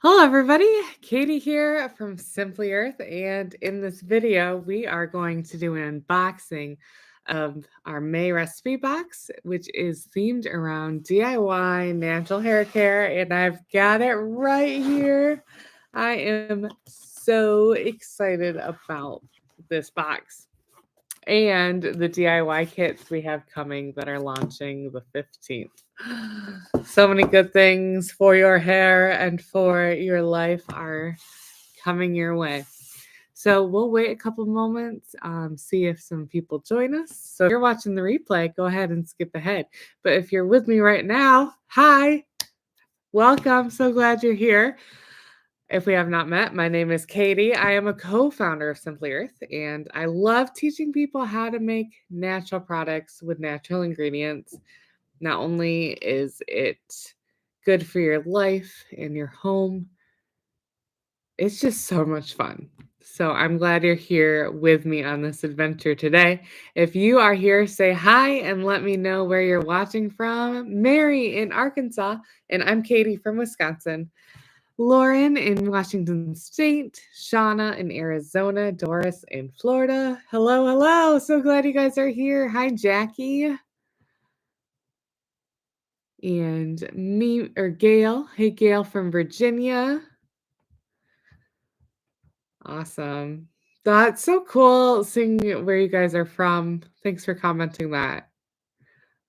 Hello everybody, Katie here from Simply Earth, and in this video we are going to do an unboxing of our May recipe box, which is themed around DIY natural hair care, and I've got it right here. I am so excited about this box and the DIY kits we have coming that are launching the 15th. So many good things for your hair and for your life are coming your way. So we'll wait a couple moments, see if some people join us. So if you're watching the replay, go ahead and skip ahead. But if you're with me right now, hi, welcome. So glad you're here. If we have not met, my name is Katie. I am a co-founder of Simply Earth, and I love teaching people how to make natural products with natural ingredients. Not only is it good for your life and your home, it's just so much fun. So I'm glad you're here with me on this adventure today. If you are here, say hi and let me know where you're watching from. Mary in Arkansas, and I'm Katie from Wisconsin. Lauren in Washington State, Shauna in Arizona, Doris in Florida. Hello, hello. So glad you guys are here. Hi, Jackie. And me or Gail. Hey, Gail from Virginia. Awesome. That's so cool seeing where you guys are from. Thanks for commenting that.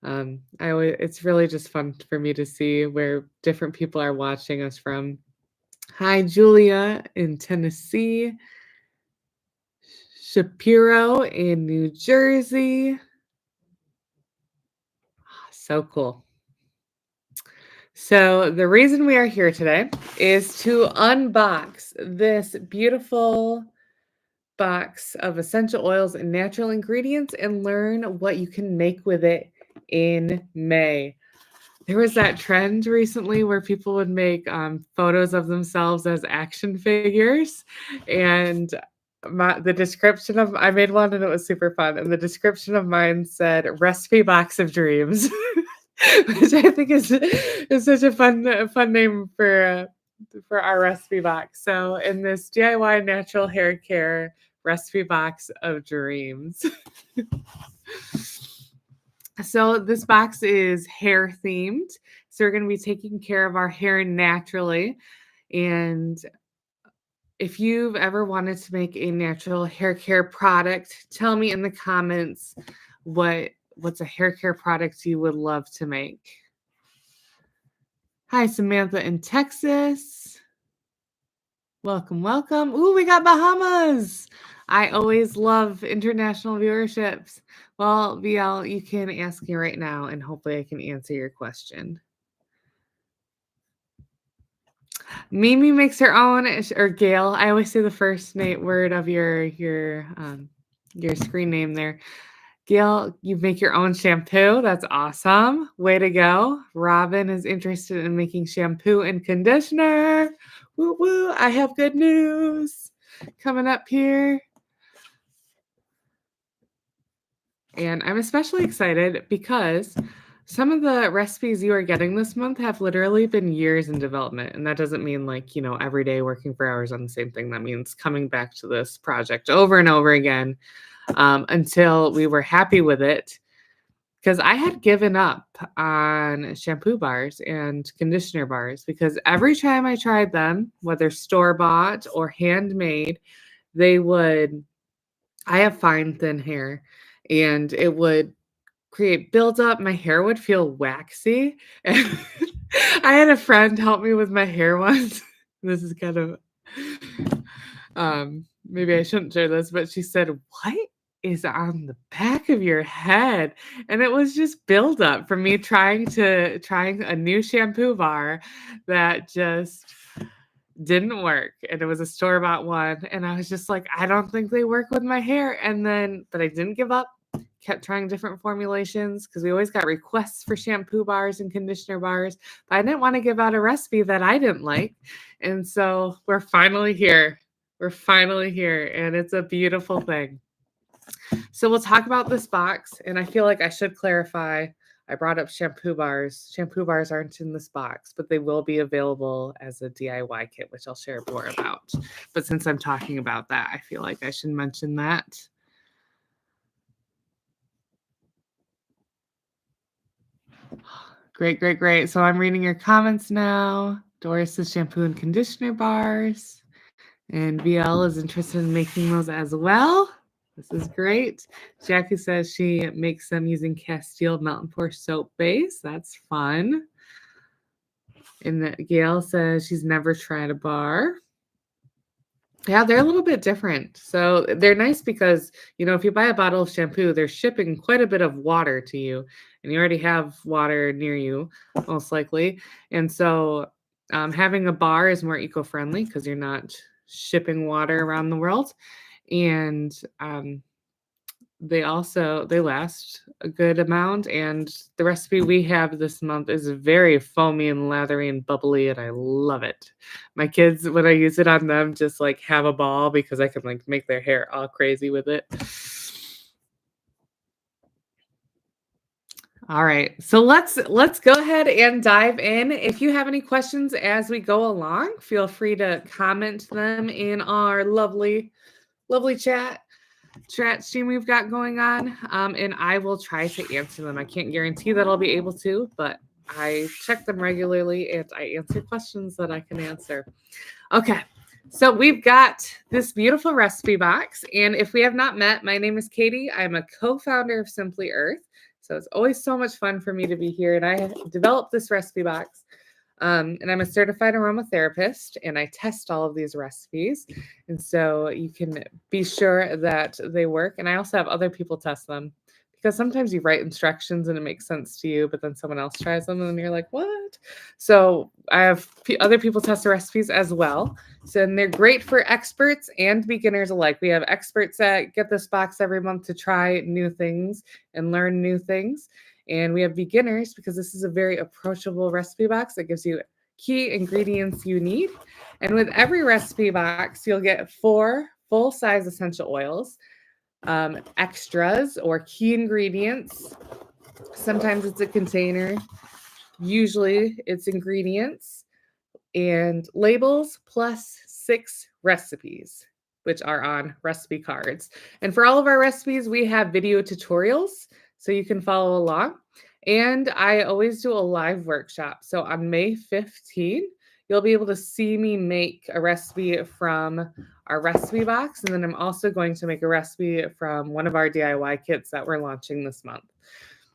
It's really just fun for me to see where different people are watching us from. Hi, Julia in Tennessee. Shapiro in New Jersey. So cool. So the reason we are here today is to unbox this beautiful box of essential oils and natural ingredients and learn what you can make with it in May. There was that trend recently where people would make photos of themselves as action figures, and the description of I made one and it was super fun. And the description of mine said "recipe box of dreams," which I think is such a fun name for our recipe box. So in this DIY natural hair care recipe box of dreams. So this box is hair themed. So we're going to be taking care of our hair naturally. And if you've ever wanted to make a natural hair care product, tell me in the comments what's a hair care product you would love to make. Hi, Samantha in Texas. Welcome, welcome. Ooh, we got Bahamas. I always love international viewerships. Well, VL, you can ask me right now, and hopefully I can answer your question. Mimi makes her own, or Gail. I always say the first word of your screen name there. Gail, you make your own shampoo. That's awesome. Way to go. Robin is interested in making shampoo and conditioner. Woo woo. I have good news coming up here. And I'm especially excited because some of the recipes you are getting this month have literally been years in development. And that doesn't mean every day working for hours on the same thing. That means coming back to this project over and over again until we were happy with it. Because I had given up on shampoo bars and conditioner bars because every time I tried them, whether store-bought or handmade, I have fine, thin hair, and it would create buildup. My hair would feel waxy. And I had a friend help me with my hair once. This is kind of, maybe I shouldn't share this, but she said, "What is on the back of your head?" And it was just buildup from me trying a new shampoo bar that just didn't work. And it was a store-bought one. And I was just like, I don't think they work with my hair. But I didn't give up. Kept trying different formulations because we always got requests for shampoo bars and conditioner bars, but I didn't want to give out a recipe that I didn't like. And so we're finally here. And it's a beautiful thing. So we'll talk about this box, and I feel like I should clarify I brought up shampoo bars. Shampoo bars aren't in this box, but they will be available as a DIY kit, which I'll share more about. But since I'm talking about that, I feel like I should mention that. Great, great, great. So I'm reading your comments now. Doris says shampoo and conditioner bars. And VL is interested in making those as well. This is great. Jackie says she makes them using Castile Melt and Pour soap base. That's fun. And Gail says she's never tried a bar. Yeah, they're a little bit different. So they're nice because, if you buy a bottle of shampoo, they're shipping quite a bit of water to you, and you already have water near you, most likely. And so having a bar is more eco-friendly because you're not shipping water around the world. And they last a good amount, and the recipe we have this month is very foamy and lathery and bubbly, and I love it. My kids, when I use it on them, just like have a ball because I can like make their hair all crazy with it. All right, so let's go ahead and dive in. If you have any questions as we go along, feel free to comment them in our lovely chat stream we've got going on, and I will try to answer them. I can't guarantee that I'll be able to, but I check them regularly and I answer questions that I can answer. Okay, so we've got this beautiful recipe box, and if we have not met, my name is Katie. I'm a co-founder of Simply Earth, so it's always so much fun for me to be here, and I developed this recipe box. And I'm a certified aromatherapist, and I test all of these recipes. And so you can be sure that they work. And I also have other people test them because sometimes you write instructions and it makes sense to you, but then someone else tries them and you're like, what? So I have other people test the recipes as well. So and they're great for experts and beginners alike. We have experts that get this box every month to try new things and learn new things. And we have beginners because this is a very approachable recipe box that gives you key ingredients you need. And with every recipe box, you'll get 4 full-size essential oils, extras or key ingredients. Sometimes it's a container. Usually it's ingredients and labels plus 6 recipes, which are on recipe cards. And for all of our recipes, we have video tutorials so you can follow along. And I always do a live workshop. So on May 15th, you'll be able to see me make a recipe from our recipe box. And then I'm also going to make a recipe from one of our DIY kits that we're launching this month.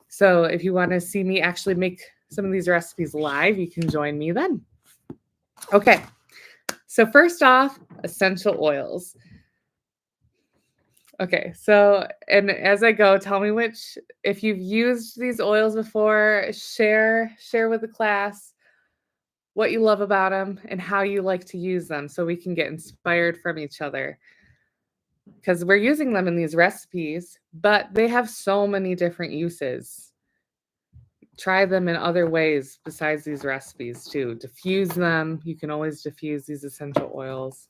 So if you want to see me actually make some of these recipes live, you can join me then. Okay, so first off, essential oils. Okay, so, and as I go, tell me if you've used these oils before, share with the class what you love about them and how you like to use them so we can get inspired from each other. Because we're using them in these recipes, but they have so many different uses. Try them in other ways besides these recipes too. Diffuse them. You can always diffuse these essential oils.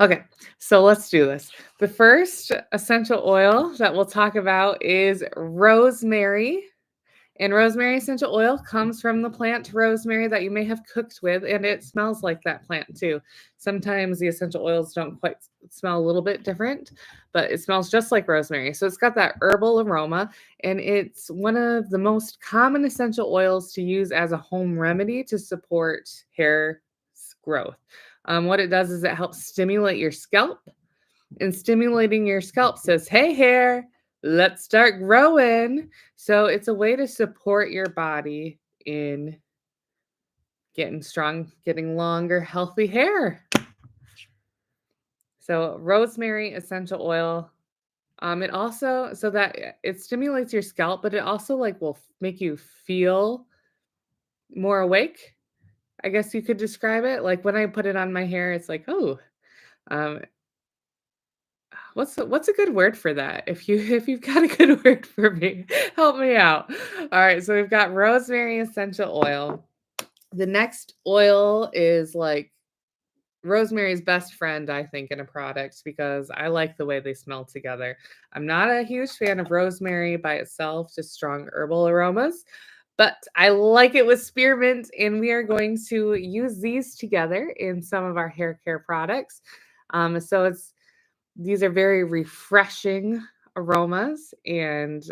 Okay, so let's do this. The first essential oil that we'll talk about is rosemary. And rosemary essential oil comes from the plant rosemary that you may have cooked with, and it smells like that plant too. Sometimes the essential oils don't quite smell a little bit different, but it smells just like rosemary. So it's got that herbal aroma, and it's one of the most common essential oils to use as a home remedy to support hair growth. What it does is it helps stimulate your scalp, and stimulating your scalp says, hey, hair, let's start growing. So it's a way to support your body in getting strong, getting longer, healthy hair. So rosemary essential oil, it also, so that it stimulates your scalp, but it also like will make you feel more awake. I guess you could describe it. Like when I put it on my hair, it's like, oh, um, what's a good word for that? If you've got a good word for me, help me out. All right, so we've got rosemary essential oil. The next oil is like Rosemary's best friend, I think, in a product because I like the way they smell together. I'm not a huge fan of rosemary by itself, just strong herbal aromas, but I like it with spearmint, and we are going to use these together in some of our hair care products. So these are very refreshing aromas, and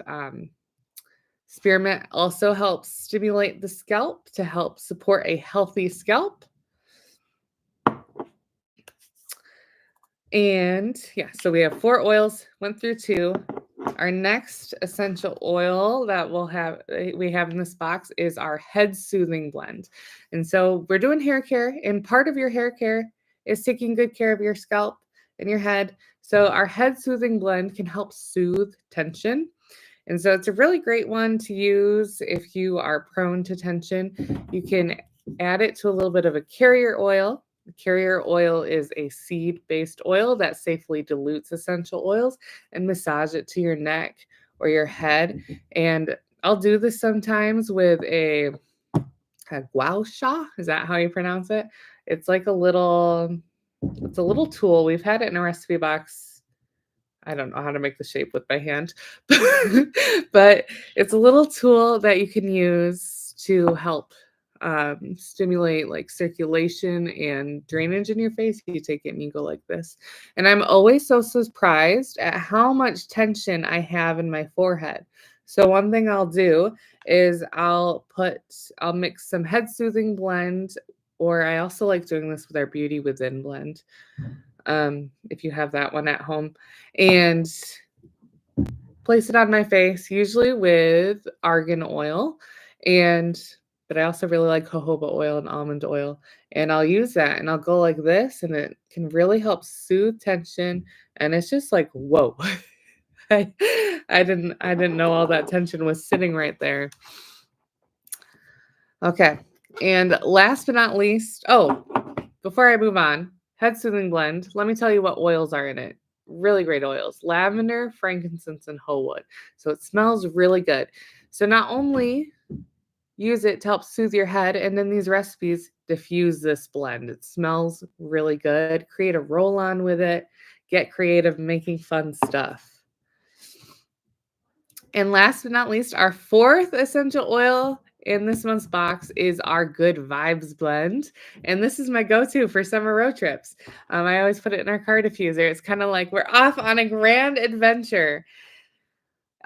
spearmint also helps stimulate the scalp to help support a healthy scalp. And yeah, so we have 4 oils, went through 2. Our next essential oil that we have in this box is our head soothing blend. And so we're doing hair care, and part of your hair care is taking good care of your scalp and your head. So our head soothing blend can help soothe tension. And so it's a really great one to use if you are prone to tension. You can add it to a little bit of a carrier oil. Carrier oil is a seed-based oil that safely dilutes essential oils, and massage it to your neck or your head. And I'll do this sometimes with a gua sha. Is that how you pronounce it? It's like it's a little tool. We've had it in a recipe box. I don't know how to make the shape with my hand, but it's a little tool that you can use to help stimulate like circulation and drainage in your face. You take it and you go like this. And I'm always so surprised at how much tension I have in my forehead. So one thing I'll do is I'll mix some head soothing blend, or I also like doing this with our Beauty Within blend. If you have that one at home, and place it on my face, usually with argan oil, but I also really like jojoba oil and almond oil, and I'll use that and I'll go like this, and it can really help soothe tension, and it's just like, whoa. I, I didn't know all that tension was sitting right there. Okay. And last but not least, before I move on, head soothing blend, let me tell you what oils are in it. Really great oils: lavender, frankincense, and whole wood. So it smells really good. So not only use it to help soothe your head, and then these recipes diffuse this blend. It smells really good. Create a roll on with it. Get creative making fun stuff. And last but not least, our 4th essential oil in this month's box is our Good Vibes blend. And this is my go-to for summer road trips. I always put it in our car diffuser. It's kind of like we're off on a grand adventure.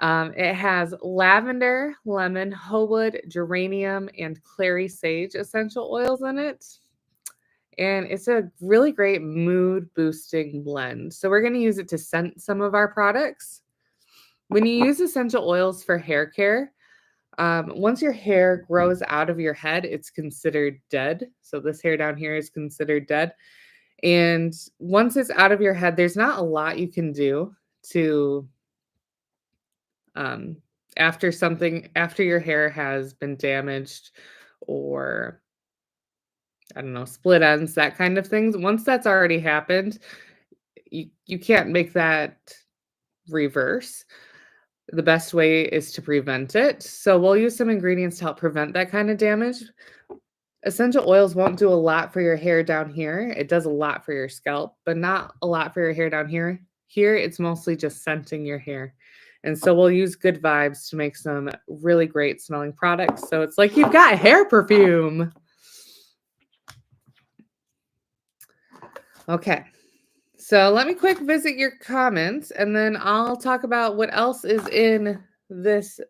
It has lavender, lemon, whole wood, geranium, and clary sage essential oils in it. And it's a really great mood boosting blend. So we're going to use it to scent some of our products. When you use essential oils for hair care, once your hair grows out of your head, it's considered dead. So this hair down here is considered dead. And once it's out of your head, there's not a lot you can do to, after your hair has been damaged, or I don't know, split ends, that kind of things. Once that's already happened, you can't make that reverse. The best way is to prevent it. So we'll use some ingredients to help prevent that kind of damage. Essential oils won't do a lot for your hair down here. It does a lot for your scalp, but not a lot for your hair down here. Here, it's mostly just scenting your hair. And so we'll use Good Vibes to make some really great smelling products. So it's like you've got hair perfume. Okay. So let me quick visit your comments, and then I'll talk about what else is in this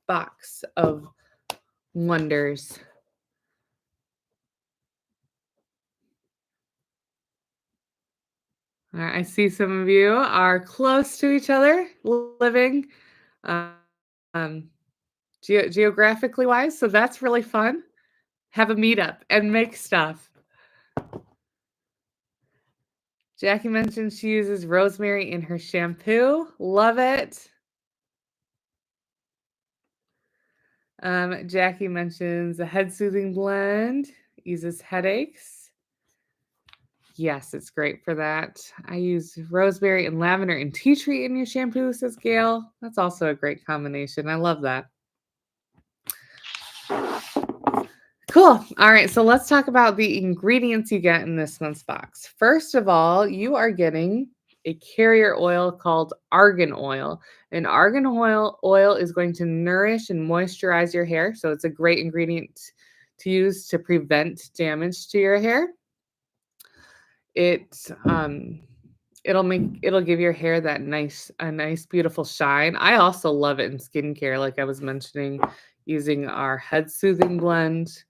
box of wonders. All right, I see some of you are close to each other, living um, geographically wise, so that's really fun. Have a meetup and make stuff. Jackie mentioned she uses rosemary in her shampoo. Love it. Jackie mentions a head soothing blend, eases headaches. Yes, it's great for that. I use rosemary and lavender and tea tree in your shampoo, says Gail. That's also a great combination. I love that. Cool. All right, so let's talk about the ingredients you get in this month's box. First of all, you are getting a carrier oil called Argan Oil. And Argan oil is going to nourish and moisturize your hair. So it's a great ingredient to use to prevent damage to your hair. It it'll give your hair that nice beautiful shine. I also love it in skincare, like I was mentioning, using our head soothing blend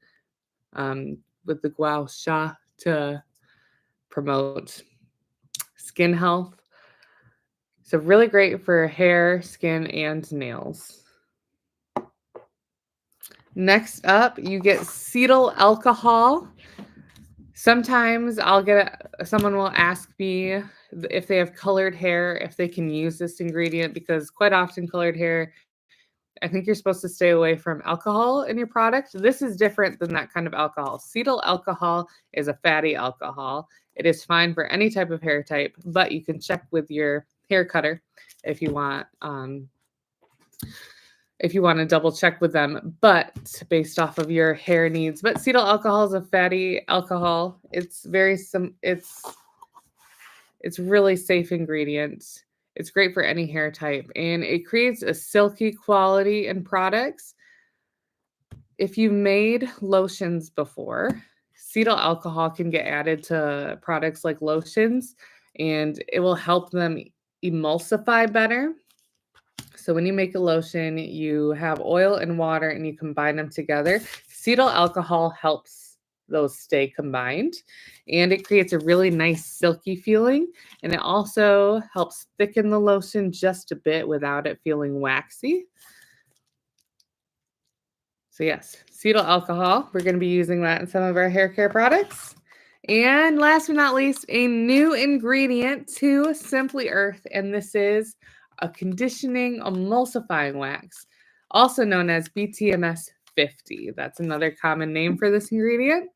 with the gua sha to promote skin health. So really great for hair, skin, and nails. Next up, you get cetyl alcohol. Sometimes someone will ask me if they have colored hair, if they can use this ingredient, because quite often colored hair, I think you're supposed to stay away from alcohol in your product. This is different than that kind of alcohol. Cetyl alcohol is a fatty alcohol. It is fine for any type of hair type, but you can check with your hair cutter if you want. If you want to double check with them, but based off of your hair needs. But cetyl alcohol is a fatty alcohol. It's it's really safe ingredient. It's great for any hair type, and it creates a silky quality in products. If you've made lotions before, cetyl alcohol can get added to products like lotions, and it will help them emulsify better. So when you make a lotion, you have oil and water and you combine them together. Cetyl alcohol helps those stay combined, and it creates a really nice silky feeling, and it also helps thicken the lotion just a bit without it feeling waxy. So yes, cetyl alcohol, we're going to be using that in some of our hair care products. And last but not least, a new ingredient to Simply Earth, and this is a conditioning emulsifying wax, also known as BTMS-50. That's another common name for this ingredient.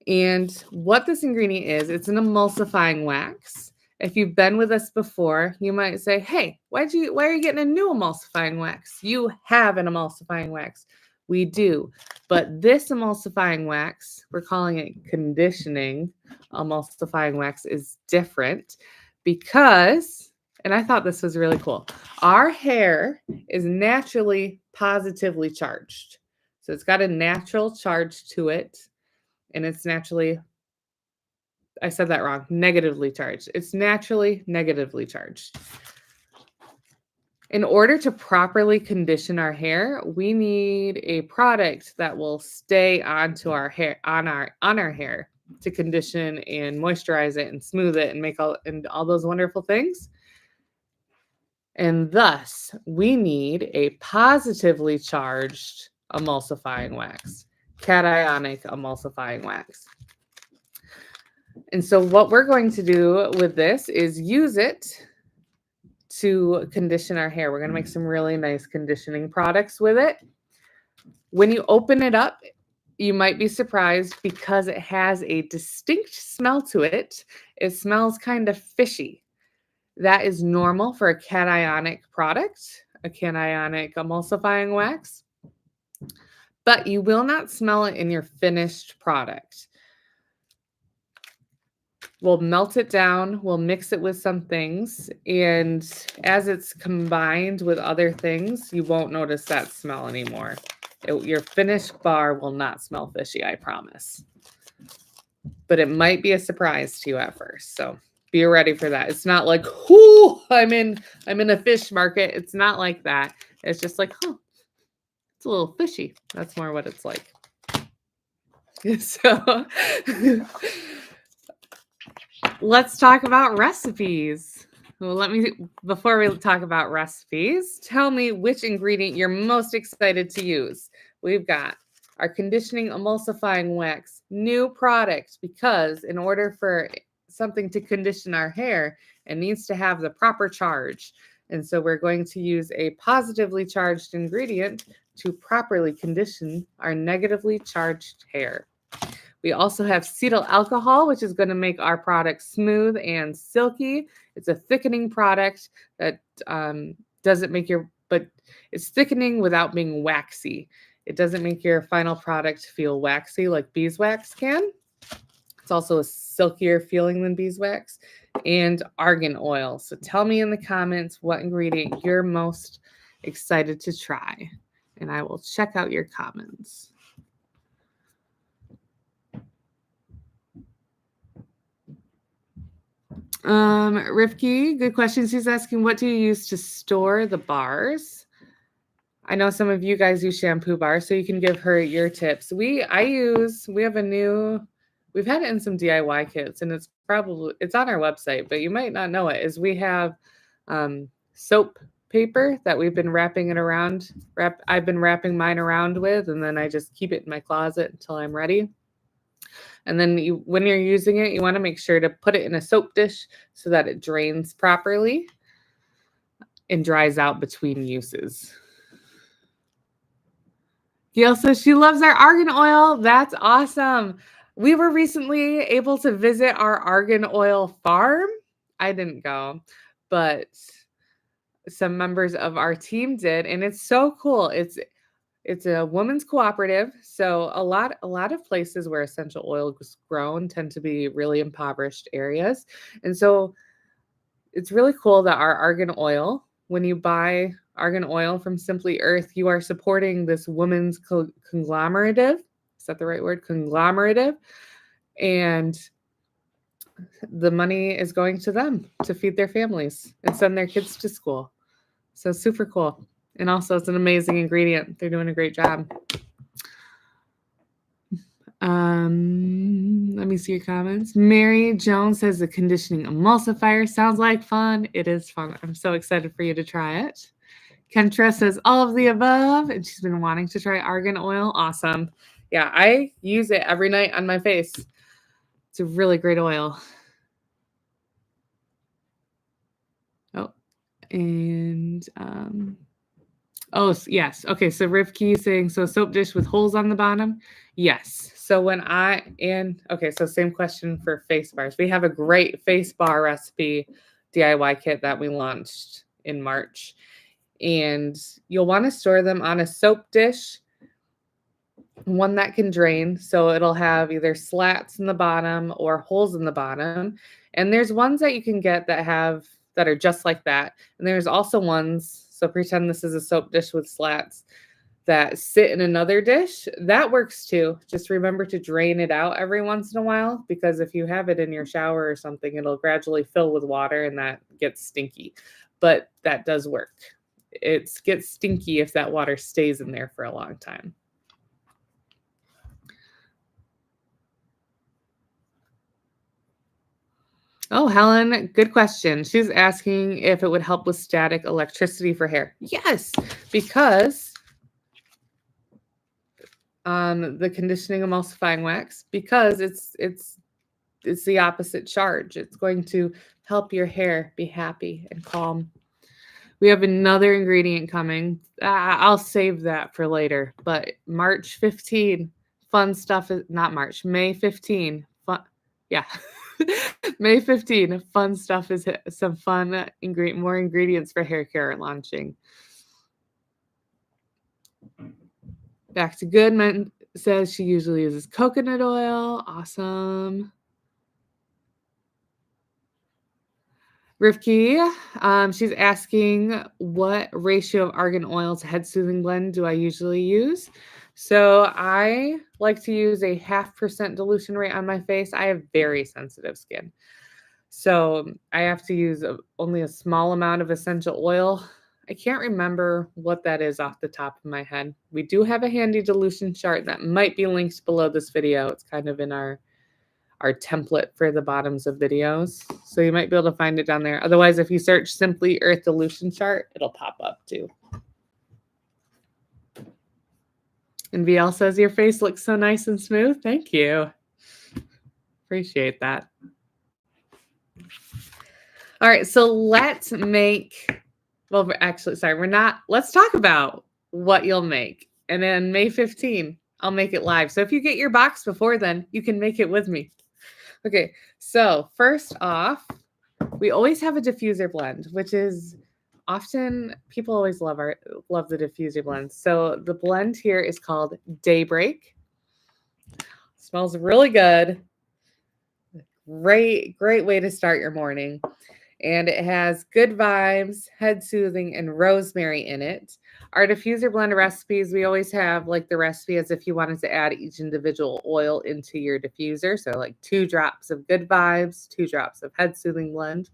And what this ingredient is, it's an emulsifying wax. If you've been with us before, you might say, "Hey, why are you getting a new emulsifying wax? You have an emulsifying wax." We do. But this emulsifying wax, we're calling it conditioning emulsifying wax, is different because, and I thought this was really cool, our hair is naturally positively charged. So it's got a natural charge to it, and it's naturally, I said that wrong, negatively charged. It's naturally negatively charged. In order to properly condition our hair, we need a product that will stay onto our hair, on our hair, to condition and moisturize it and smooth it and make all those wonderful things. And thus, we need a positively charged emulsifying wax, cationic emulsifying wax. And so what we're going to do with this is use it to condition our hair. We're going to make some really nice conditioning products with it. When you open it up, you might be surprised because it has a distinct smell to it. It smells kind of fishy. That is normal for a cationic product, a cationic emulsifying wax, but you will not smell it in your finished product. We'll melt it down, we'll mix it with some things, and as it's combined with other things, you won't notice that smell anymore. Your finished bar will not smell fishy, I promise. But it might be a surprise to you at first, so be ready for that. It's not like, "Whoo, I'm in a fish market." It's not like that. It's just like, "Huh, it's a little fishy." That's more what it's like. So let's talk about recipes. Well, before we talk about recipes, tell me which ingredient you're most excited to use. We've got our conditioning emulsifying wax, new product, because in order for something to condition our hair, it needs to have the proper charge. And so we're going to use a positively charged ingredient to properly condition our negatively charged hair. We also have cetyl alcohol, which is going to make our product smooth and silky. It's a thickening product that doesn't make but it's thickening without being waxy. It doesn't make your final product feel waxy like beeswax can. It's also a silkier feeling than beeswax. And argan oil. So tell me in the comments what ingredient you're most excited to try, and I will check out your comments. Rifki, good question. She's asking, what do you use to store the bars? I know some of you guys use shampoo bars, so you can give her your tips. We've had it in some DIY kits, and it's on our website, but you might not know it, is we have soap paper that we've been wrapping it around. I've been wrapping mine around with, and then I just keep it in my closet until I'm ready. And then when you're using it, you want to make sure to put it in a soap dish so that it drains properly and dries out between uses. Gail says she loves our argan oil. That's awesome. We were recently able to visit our argan oil farm. I didn't go, but some members of our team did, and it's so cool. It's a women's cooperative, so a lot of places where essential oil is grown tend to be really impoverished areas, and so it's really cool that our argan oil, when you buy argan oil from Simply Earth, you are supporting this women's conglomerative. Is that the right word? Conglomerative. And the money is going to them to feed their families and send their kids to school. So super cool. And also it's an amazing ingredient. They're doing a great job. Let me see your comments. Mary Jones says the conditioning emulsifier sounds like fun. It is fun. I'm so excited for you to try it. Kentra says all of the above, and she's been wanting to try argan oil. Awesome. Yeah, I use it every night on my face. It's a really great oil. Oh, and oh, yes. Okay, so Rivki saying, so soap dish with holes on the bottom? Yes. So so same question for face bars. We have a great face bar recipe DIY kit that we launched in March. And you'll want to store them on a soap dish, one that can drain. So it'll have either slats in the bottom or holes in the bottom. And there's ones that you can get that are just like that. And there's also ones, so pretend this is a soap dish with slats, that sit in another dish. That works too. Just remember to drain it out every once in a while, because if you have it in your shower or something, it'll gradually fill with water and that gets stinky. But that does work. It gets stinky if that water stays in there for a long time. Oh, Helen, good question. She's asking if it would help with static electricity for hair. Yes, because the conditioning emulsifying wax, because it's the opposite charge. It's going to help your hair be happy and calm. We have another ingredient coming. I'll save that for later. But March 15, fun stuff is not March, May 15. Fun, yeah. May 15, fun stuff is some fun more ingredients for hair care launching. Back to Goodman says she usually uses coconut oil. Awesome. Rivki, she's asking what ratio of argan oil to head soothing blend do I usually use? So I like to use a 0.5% dilution rate on my face. I have very sensitive skin. So I have to use only a small amount of essential oil. I can't remember what that is off the top of my head. We do have a handy dilution chart that might be linked below this video. It's kind of in our template for the bottoms of videos. So you might be able to find it down there. Otherwise, if you search Simply Earth dilution chart, it'll pop up too. And VL says, your face looks so nice and smooth. Thank you. Appreciate that. All right, so let's talk about what you'll make. And then May 15, I'll make it live. So if you get your box before then, you can make it with me. Okay, so first off, we always have a diffuser blend, which is often people always love the diffuser blend. So the blend here is called Daybreak. Smells really good. Great way to start your morning. And it has good vibes, head soothing, and rosemary in it. Our diffuser blend recipes, we always have like the recipe as if you wanted to add each individual oil into your diffuser. So like 2 drops of good vibes, 2 drops of head soothing blend.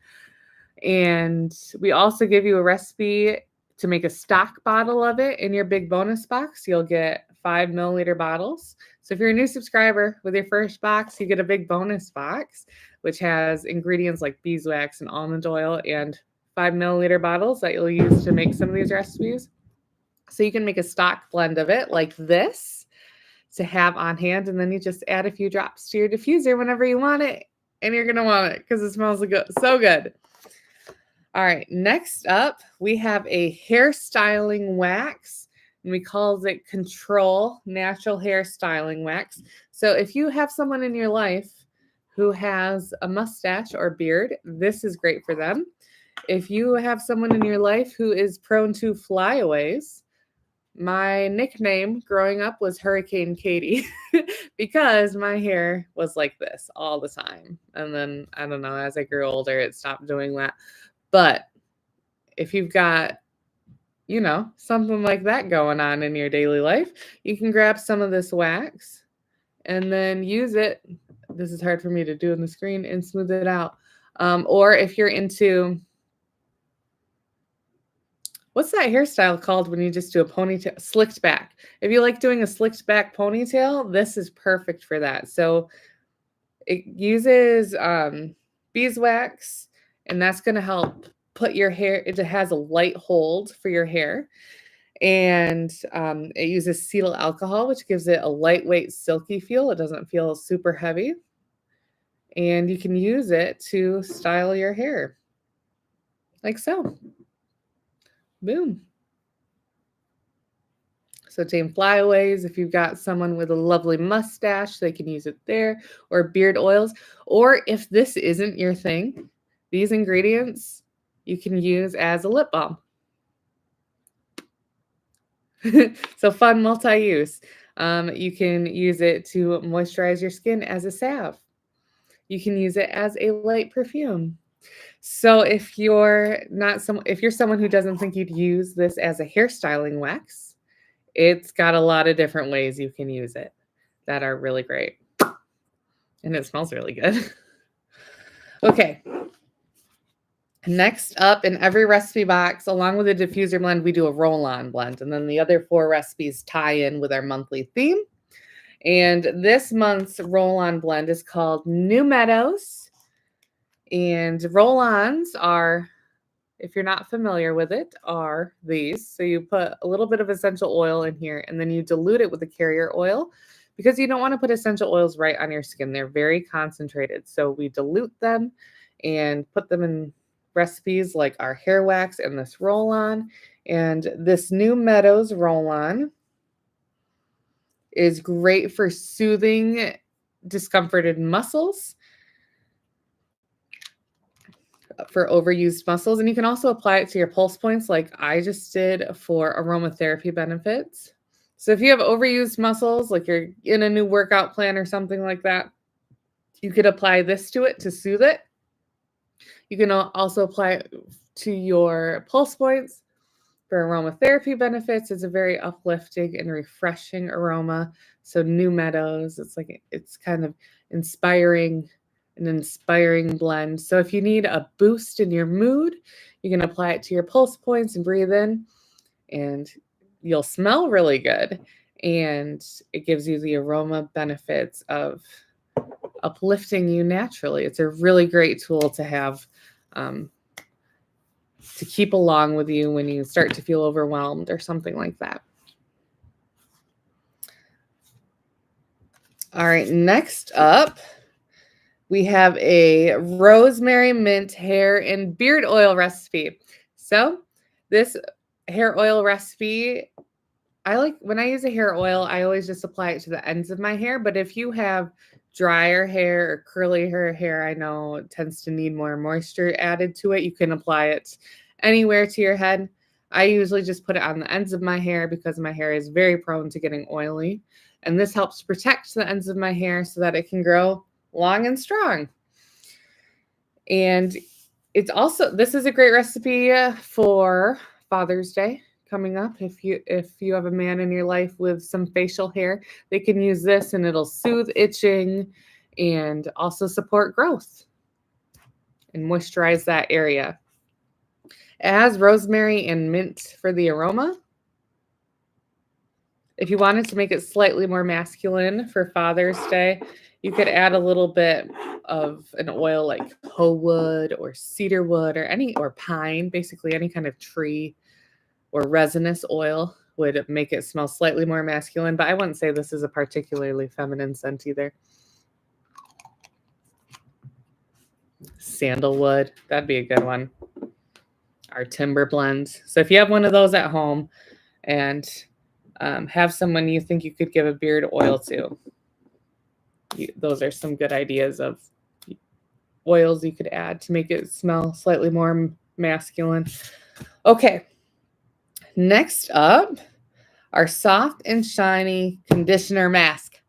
And we also give you a recipe to make a stock bottle of it in your big bonus box. You'll get 5 milliliter bottles. So if you're a new subscriber, with your first box, you get a big bonus box, which has ingredients like beeswax and almond oil and 5 milliliter bottles that you'll use to make some of these recipes. So you can make a stock blend of it like this to have on hand, and then you just add a few drops to your diffuser whenever you want it, and you're going to want it because it smells so good. All right, next up, we have a hair styling wax, and we call it Control Natural Hair Styling Wax. So if you have someone in your life who has a mustache or beard, this is great for them. If you have someone in your life who is prone to flyaways, my nickname growing up was Hurricane Katie because my hair was like this all the time. And then, I don't know, as I grew older, it stopped doing that. But if you've got, something like that going on in your daily life, you can grab some of this wax and then use it. This is hard for me to do on the screen, and smooth it out. Or if you're into, what's that hairstyle called when you just do a ponytail? Slicked back. If you like doing a slicked back ponytail, this is perfect for that. So it uses beeswax, and that's going to help put your hair, it has a light hold for your hair. And it uses cetyl alcohol, which gives it a lightweight, silky feel. It doesn't feel super heavy. And you can use it to style your hair like so. Boom. So tame flyaways. If you've got someone with a lovely mustache, they can use it there, or beard oils. Or if this isn't your thing, these ingredients you can use as a lip balm. So fun multi-use. You can use it to moisturize your skin as a salve. You can use it as a light perfume. So if you're someone who doesn't think you'd use this as a hairstyling wax, it's got a lot of different ways you can use it that are really great. And it smells really good. Okay. Next up, in every recipe box, along with the diffuser blend, we do a roll-on blend. And then the other 4 recipes tie in with our monthly theme. And this month's roll-on blend is called New Meadows. And roll-ons are, if you're not familiar with it, are these. So you put a little bit of essential oil in here, and then you dilute it with a carrier oil because you don't want to put essential oils right on your skin. They're very concentrated. So we dilute them and put them in recipes like our hair wax and this roll-on. And this New Meadows roll-on is great for soothing discomforted muscles, for overused muscles. And you can also apply it to your pulse points like I just did for aromatherapy benefits. So if you have overused muscles, like you're in a new workout plan or something like that, you could apply this to it to soothe it. You can also apply it to your pulse points for aromatherapy benefits. It's a very uplifting and refreshing aroma. So New Meadows, it's kind of inspiring, an inspiring blend. So if you need a boost in your mood, you can apply it to your pulse points and breathe in, and you'll smell really good. And it gives you the aroma benefits of uplifting you naturally. It's a really great tool to have to keep along with you when you start to feel overwhelmed or something like that. All right, next up, we have a rosemary mint hair and beard oil recipe. So this hair oil recipe, when I use a hair oil, I always just apply it to the ends of my hair. But if you have drier hair or curly hair, I know it tends to need more moisture added to it, you can apply it anywhere to your head. I usually just put it on the ends of my hair because my hair is very prone to getting oily. And this helps protect the ends of my hair so that it can grow long and strong. And it's also, this is a great recipe for Father's Day coming up. If you have a man in your life with some facial hair, they can use this and it'll soothe itching and also support growth and moisturize that area. It has rosemary and mint for the aroma. If you wanted to make it slightly more masculine for Father's Day, you could add a little bit of an oil like hoe wood or cedar wood or pine, basically any kind of tree or resinous oil would make it smell slightly more masculine, but I wouldn't say this is a particularly feminine scent either. Sandalwood, that'd be a good one. Our timber blends. So if you have one of those at home and have someone you think you could give a beard oil to, those are some good ideas of oils you could add to make it smell slightly more masculine. Okay, next up, our soft and shiny conditioner mask.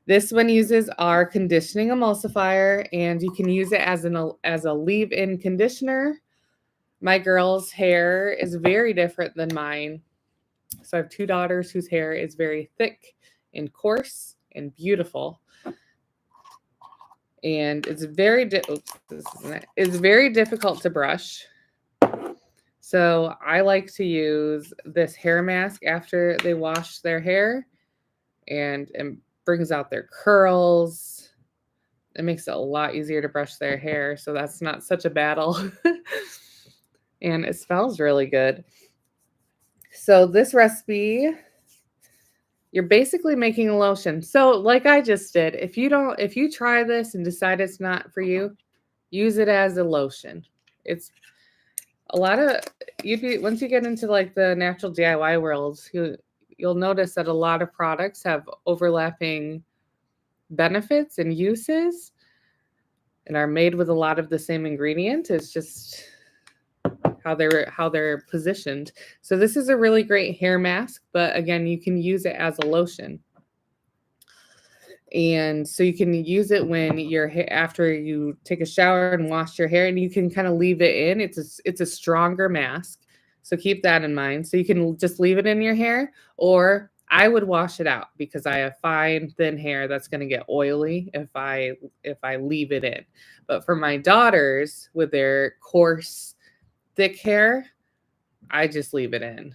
This one uses our conditioning emulsifier, and you can use it as a leave-in conditioner. My girl's hair is very different than mine. So I have two daughters whose hair is very thick and coarse and beautiful. And it's very difficult to brush. So I like to use this hair mask after they wash their hair, and it brings out their curls. It makes it a lot easier to brush their hair, so that's not such a battle. And it smells really good. So this recipe, you're basically making a lotion. So like I just did, if you try this and decide it's not for you, use it as a lotion. It's a lot of, once you get into like the natural DIY world, you'll notice that a lot of products have overlapping benefits and uses and are made with a lot of the same ingredient. It's just how they're positioned. So this is a really great hair mask, but again, you can use it as a lotion. And so you can use it when after you take a shower and wash your hair, and you can kind of leave it in. It's a stronger mask. So keep that in mind. So you can just leave it in your hair, or I would wash it out because I have fine, thin hair that's going to get oily if I leave it in. But for my daughters with their coarse, thick hair, I just leave it in.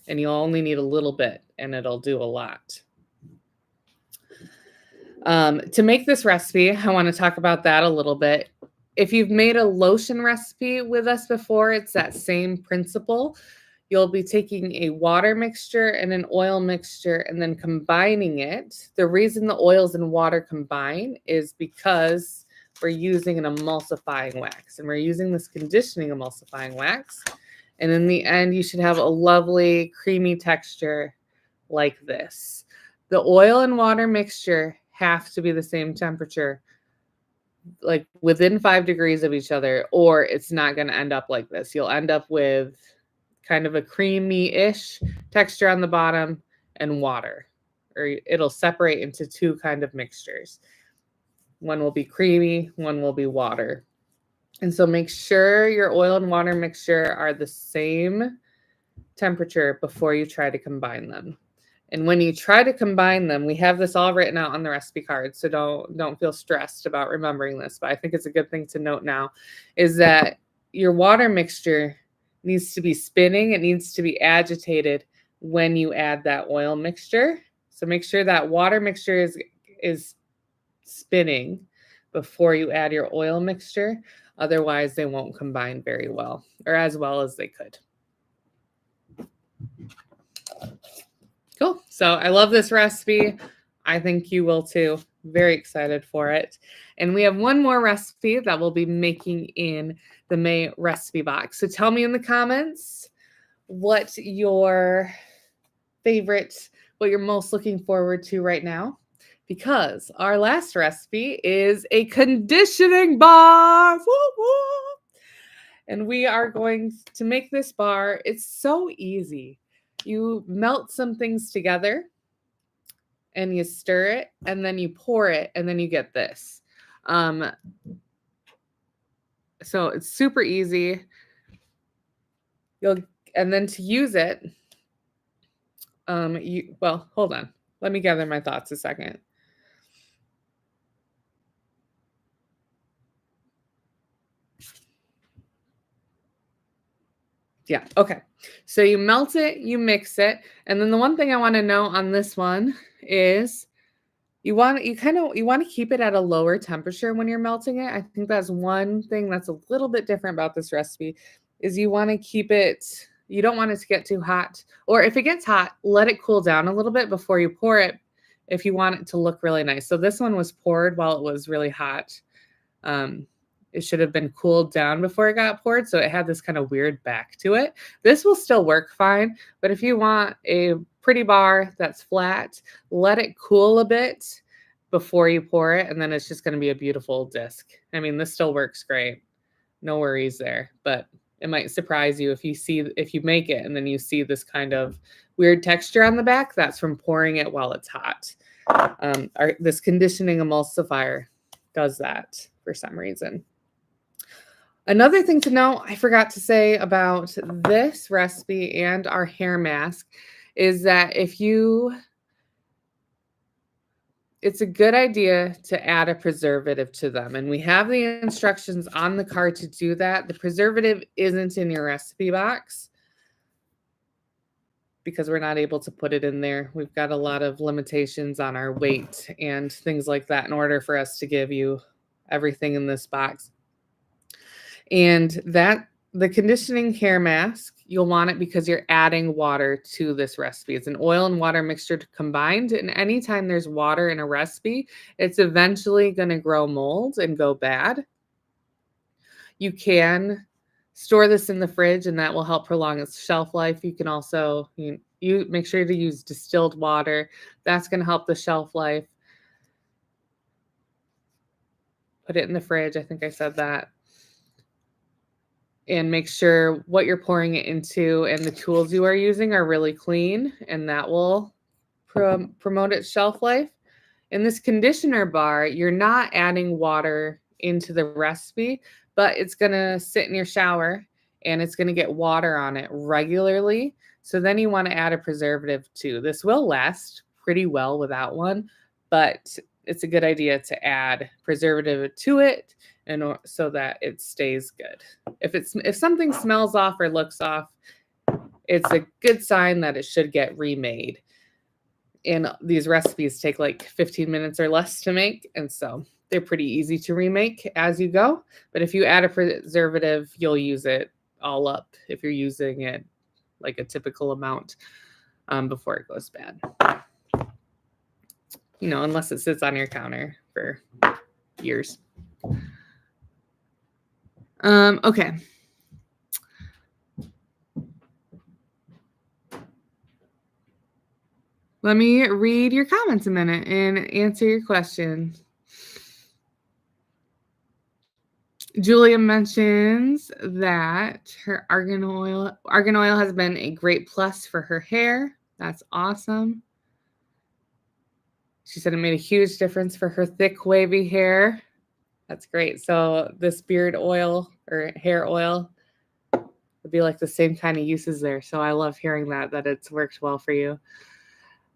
And you'll only need a little bit, and it'll do a lot. To make this recipe, I want to talk about that a little bit. If you've made a lotion recipe with us before, it's that same principle. You'll be taking a water mixture and an oil mixture and then combining it. The reason the oils and water combine is because we're using an emulsifying wax, and we're using this conditioning emulsifying wax. And in the end, you should have a lovely creamy texture like this. The oil and water mixture have to be the same temperature, like within 5 degrees of each other, or it's not going to end up like this. You'll end up with kind of a creamy-ish texture on the bottom and water, or it'll separate into two kind of mixtures. One will be creamy, one will be water. And so make sure your oil and water mixture are the same temperature before you try to combine them. And when you try to combine them, we have this all written out on the recipe card, so don't feel stressed about remembering this, but I think it's a good thing to note now, is that your water mixture needs to be spinning. It needs to be agitated when you add that oil mixture. So make sure that water mixture is spinning before you add your oil mixture. Otherwise, they won't combine very well, or as well as they could. Cool. So I love this recipe. I think you will too. Very excited for it. And we have one more recipe that we'll be making in the May recipe box. So tell me in the comments what your favorite, what you're most looking forward to right now, because our last recipe is a conditioning box. Woo, woo. And we are going to make this bar. It's so easy. You melt some things together and you stir it and then you pour it and then you get this. So it's super easy. And then to use it, well, hold on. Let me gather my thoughts a second. Yeah, okay. So you melt it, you mix it, and then the one thing I want to know on this one is you want to keep it at a lower temperature when you're melting it. I think that's one thing that's a little bit different about this recipe is you want to keep it, you don't want it to get too hot. Or if it gets hot, let it cool down a little bit before you pour it if you want it to look really nice. So this one was poured while it was really hot. It should have been cooled down before it got poured, so it had this kind of weird back to it. This will still work fine, but if you want a pretty bar that's flat, let it cool a bit before you pour it, and then it's just going to be a beautiful disc. I mean, this still works great. No worries there, but it might surprise you if you make it and then you see this kind of weird texture on the back. That's from pouring it while it's hot. This conditioning emulsifier does that for some reason. Another thing to know, I forgot to say about this recipe and our hair mask is that it's a good idea to add a preservative to them. And we have the instructions on the card to do that. The preservative isn't in your recipe box because we're not able to put it in there. We've got a lot of limitations on our weight and things like that in order for us to give you everything in this box. And the conditioning hair mask, you'll want it because you're adding water to this recipe. It's an oil and water mixture combined. And anytime there's water in a recipe, it's eventually going to grow mold and go bad. You can store this in the fridge and that will help prolong its shelf life. You can also, you make sure to use distilled water. That's going to help the shelf life. Put it in the fridge. I think I said that. And make sure what you're pouring it into and the tools you are using are really clean, and that will promote its shelf life. In this conditioner bar, you're not adding water into the recipe, but it's going to sit in your shower and it's going to get water on it regularly. So then you want to add a preservative too. This will last pretty well without one, but it's a good idea to add preservative to it and so that it stays good. If something smells off or looks off, it's a good sign that it should get remade. And these recipes take like 15 minutes or less to make, and so they're pretty easy to remake as you go. But if you add a preservative, you'll use it all up if you're using it like a typical amount before it goes bad. Unless it sits on your counter for years. Okay. Let me read your comments a minute and answer your question. Julia mentions that her argan oil has been a great plus for her hair. That's awesome. She said it made a huge difference for her thick, wavy hair. That's great. So this beard oil or hair oil would be like the same kind of uses there. So I love hearing that it's worked well for you.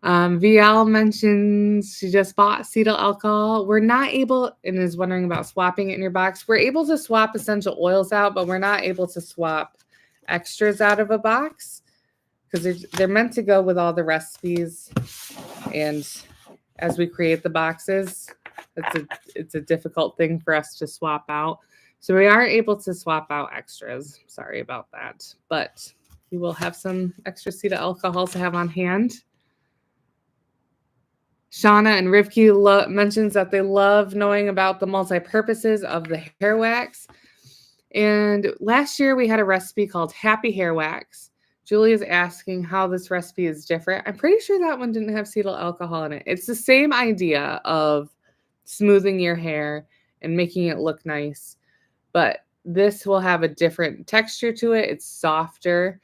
VL mentions she just bought acetyl alcohol. We're not able, and is wondering about swapping it in your box. We're able to swap essential oils out, but we're not able to swap extras out of a box because they're meant to go with all the recipes. And as we create the boxes, it's a difficult thing for us to swap out. So we aren't able to swap out extras. Sorry about that. But you will have some extra acetyl alcohol to have on hand. Shauna and Rivki mentions that they love knowing about the multi-purposes of the hair wax. And last year we had a recipe called Happy Hair Wax. Julia's asking how this recipe is different. I'm pretty sure that one didn't have acetyl alcohol in it. It's the same idea of smoothing your hair and making it look nice. But This will have a different texture to it. It's softer.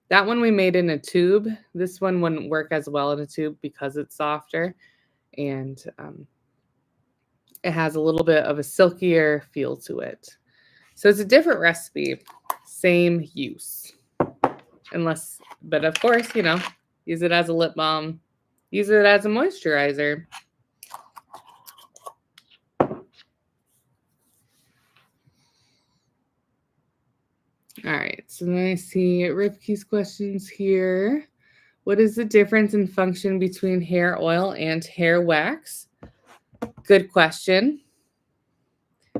That one we made in a tube. This one wouldn't work as well in a tube because it's softer, and it has a little bit of a silkier feel to it. So it's a different recipe, same use. Unless, but of course, you know, use it as a lip balm, use it as a moisturizer. All right, so then I see Ripkey's questions here. What is the difference in function between hair oil and hair wax? Good question.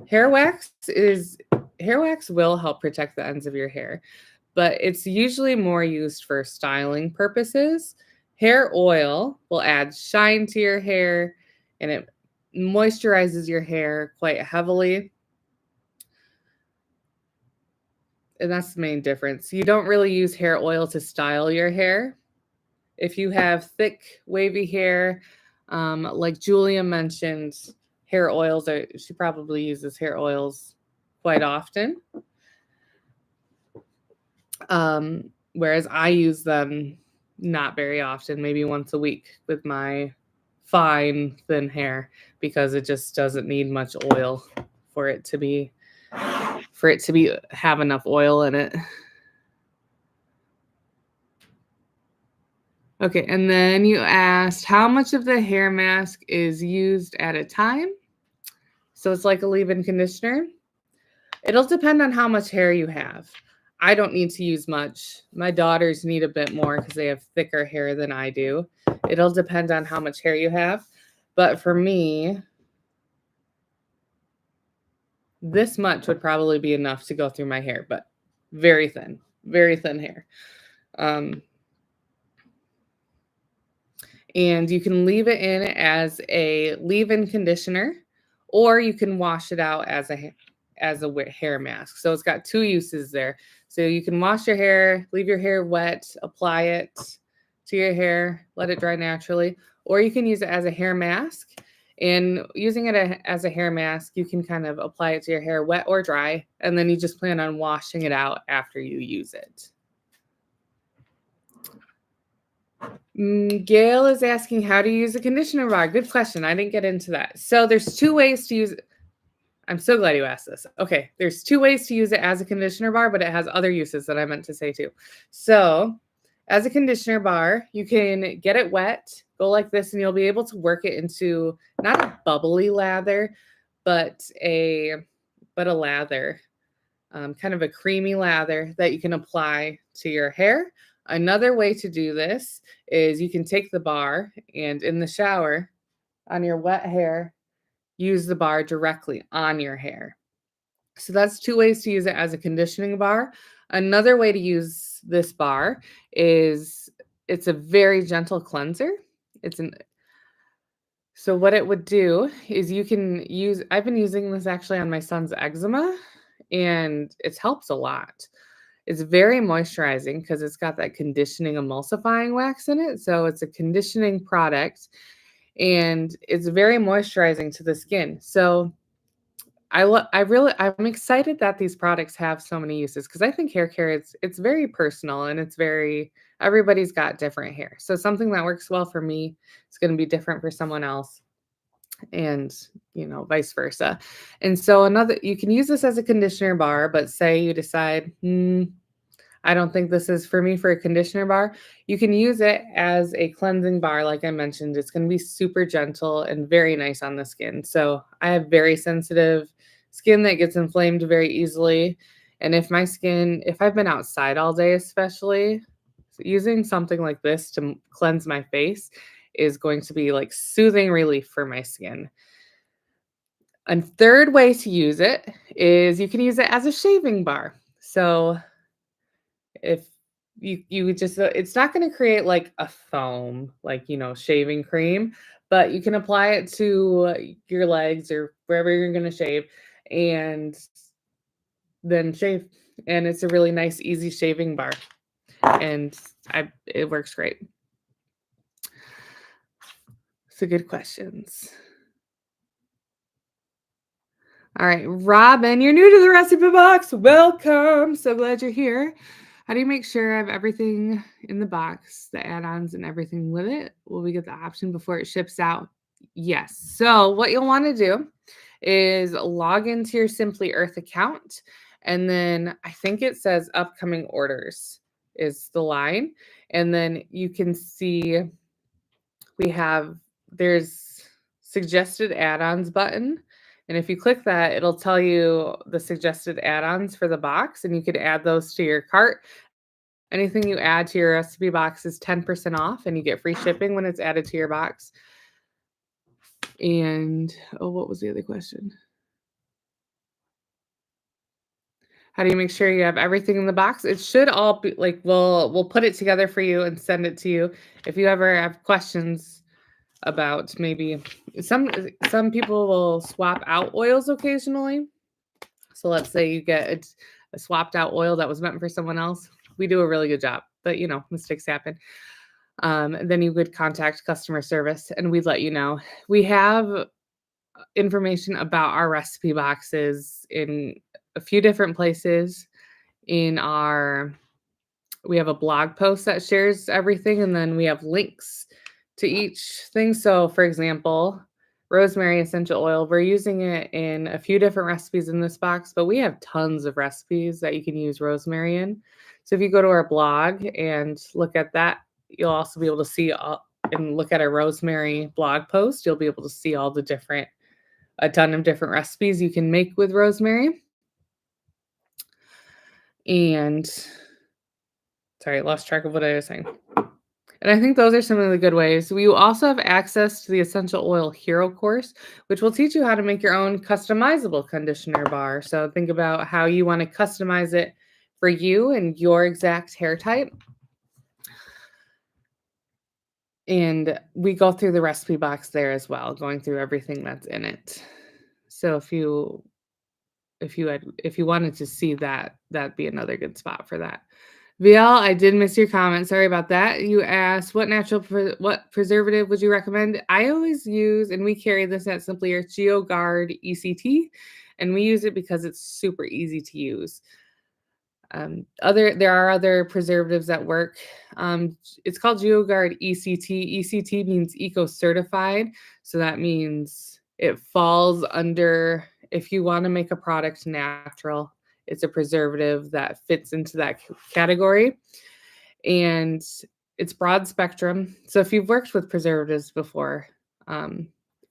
Hair wax will help protect the ends of your hair, but it's usually more used for styling purposes. Hair oil will add shine to your hair, and it moisturizes your hair quite heavily. And that's the main difference. You don't really use hair oil to style your hair. If you have thick, wavy hair, like Julia mentioned, hair oils she probably uses hair oils quite often. Whereas I use them not very often, maybe once a week with my fine, thin hair, because it just doesn't need much oil for it to have enough oil in it. Okay, and then you asked how much of the hair mask is used at a time. So it's like a leave-in conditioner. It'll depend on how much hair you have. I don't need to use much. My daughters need a bit more because they have thicker hair than I do. It'll depend on how much hair you have. But for me, this much would probably be enough to go through my hair, but very thin hair. And you can leave it in as a leave-in conditioner, or you can wash it out as a hair mask. So it's got two uses there. So you can wash your hair, leave your hair wet, apply it to your hair, let it dry naturally, or you can use it as a hair mask. And using it as a hair mask, you can kind of apply it to your hair wet or dry, and then you just plan on washing it out after you use it. Gail is asking how to use a conditioner bar. Good question. I didn't get into that. So there's two ways to use it. I'm so glad you asked this. Okay, there's two ways to use it as a conditioner bar, but it has other uses that I meant to say too. So as a conditioner bar, you can get it wet, go like this, and you'll be able to work it into not a bubbly lather, but a lather, kind of a creamy lather that you can apply to your hair. Another way to do this is you can take the bar and in the shower on your wet hair, use the bar directly on your hair. So that's two ways to use it as a conditioning bar. Another way to use this bar is it's a very gentle cleanser. So what it would do is I've been using this actually on my son's eczema, and it helps a lot. It's very moisturizing because it's got that conditioning emulsifying wax in it. So it's a conditioning product, and it's very moisturizing to the skin. So I'm excited that these products have so many uses because I think hair care it's very personal, and everybody's got different hair. So something that works well for me is going to be different for someone else, and vice versa. And so you can use this as a conditioner bar, but say you decide, I don't think this is for me for a conditioner bar. You can use it as a cleansing bar. Like I mentioned, it's going to be super gentle and very nice on the skin. So I have very sensitive skin that gets inflamed very easily. And if I've been outside all day, especially, using something like this to cleanse my face is going to be like soothing relief for my skin. A third way to use it is you can use it as a shaving bar. So if you just it's not going to create like a foam, like shaving cream, but you can apply it to your legs or wherever you're going to shave, and then shave. And it's a really nice, easy shaving bar, and it works great. So good questions. All right, Robin, you're new to the recipe box. Welcome. So glad you're here. How do you make sure I have everything in the box, the add-ons and everything with it? Will we get the option before it ships out? Yes. So what you'll want to do is log into your Simply Earth account. And then I think it says upcoming orders is the line. And then you can see there's suggested add-ons button. And if you click that, it'll tell you the suggested add-ons for the box, and you could add those to your cart. Anything you add to your recipe box is 10% off, and you get free shipping when it's added to your box. And oh, what was the other question? How do you make sure you have everything in the box? It should all be like we'll put it together for you and send it to you. If you ever have questions about maybe some people will swap out oils occasionally. So let's say you get a swapped out oil that was meant for someone else. We do a really good job, but mistakes happen. Then you would contact customer service and we'd let you know. We have information about our recipe boxes in a few different places. We have a blog post that shares everything, and then we have links to each thing. So for example, rosemary essential oil, we're using it in a few different recipes in this box, but we have tons of recipes that you can use rosemary in. So if you go to our blog and look at that, you'll also be able to see and look at our rosemary blog post. You'll be able to see a ton of different recipes you can make with rosemary. And sorry, I lost track of what I was saying. And I think those are some of the good ways. We also have access to the Essential Oil Hero course, which will teach you how to make your own customizable conditioner bar. So think about how you want to customize it for you and your exact hair type. And we go through the recipe box there as well, going through everything that's in it. So if you wanted to see that, that'd be another good spot for that. VL, I did miss your comment. Sorry about that. You asked what preservative would you recommend? I always use, and we carry this at Simply Earth, GeoGuard ECT, and we use it because it's super easy to use. There are other preservatives that work. It's called GeoGuard ECT. ECT means eco certified, so that means it falls under, if you want to make a product natural, it's a preservative that fits into that category. And it's broad spectrum. So if you've worked with preservatives before,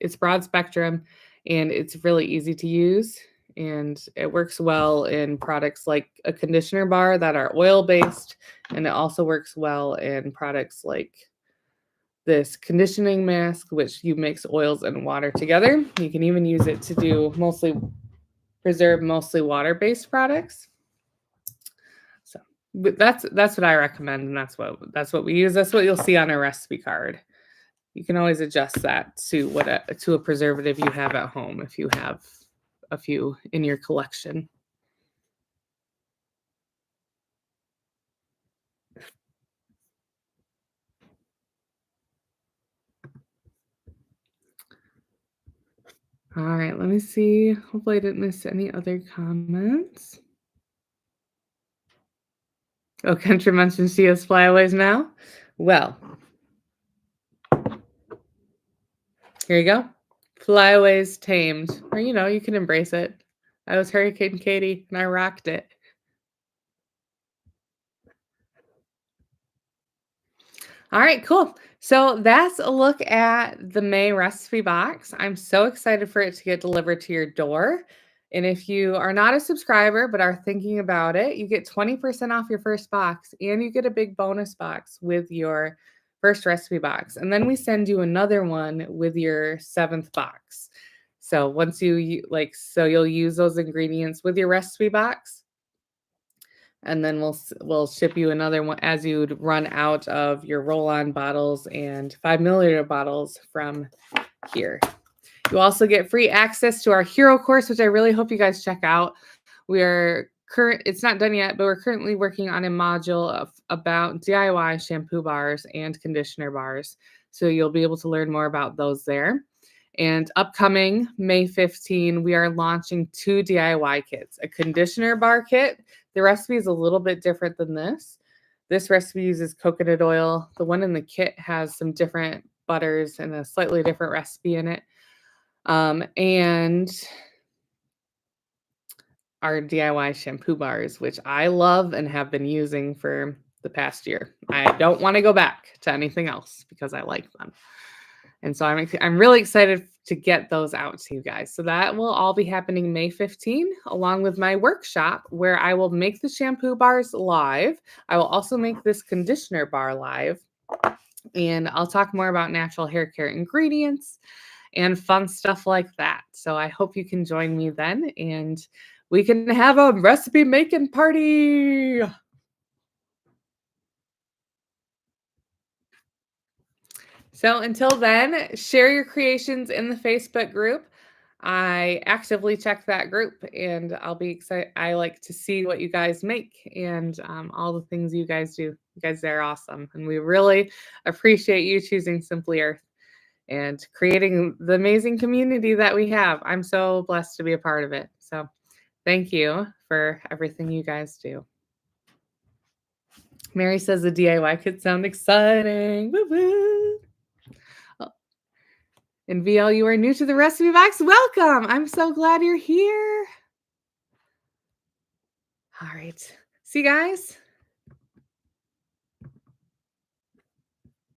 it's broad spectrum and it's really easy to use. And it works well in products like a conditioner bar that are oil-based. And it also works well in products like this conditioning mask, which you mix oils and water together. You can even use it to do mostly water-based products. So but that's what I recommend, and that's what we use. That's what you'll see on a recipe card. You can always adjust that to a preservative you have at home if you have a few in your collection. All right, let me see. Hopefully I didn't miss any other comments. Oh, Kendra mentioned she has flyaways now. Well, here you go. Flyaways tamed. Or, you can embrace it. I was Hurricane Katie and I rocked it. All right, cool. So that's a look at the May recipe box. I'm so excited for it to get delivered to your door. And if you are not a subscriber but are thinking about it, you get 20% off your first box and you get a big bonus box with your first recipe box. And then we send you another one with your 7th box. So once you'll use those ingredients with your recipe box, and then we'll ship you another one as you'd run out of your roll-on bottles and 5 milliliter bottles from here. You also get free access to our hero course, which I really hope you guys check out. It's not done yet, but we're currently working on a module about DIY shampoo bars and conditioner bars. So you'll be able to learn more about those there. And upcoming May 15, we are launching 2 DIY kits, a conditioner bar kit. The recipe is a little bit different than this. This recipe uses coconut oil. The one in the kit has some different butters and a slightly different recipe in it. And our DIY shampoo bars, which I love and have been using for the past year. I don't want to go back to anything else because I like them. And so I'm really excited to get those out to you guys. So that will all be happening May 15, along with my workshop where I will make the shampoo bars live. I will also make this conditioner bar live. And I'll talk more about natural hair care ingredients and fun stuff like that. So I hope you can join me then and we can have a recipe making party. So until then, share your creations in the Facebook group. I actively check that group and I'll be excited. I like to see what you guys make and all the things you guys do. You guys are awesome. And we really appreciate you choosing Simply Earth and creating the amazing community that we have. I'm so blessed to be a part of it. So thank you for everything you guys do. Mary says the DIY could sound exciting. Woo woo. Oh, and VL, you are new to the recipe box. Welcome. I'm so glad you're here. All right. See you guys.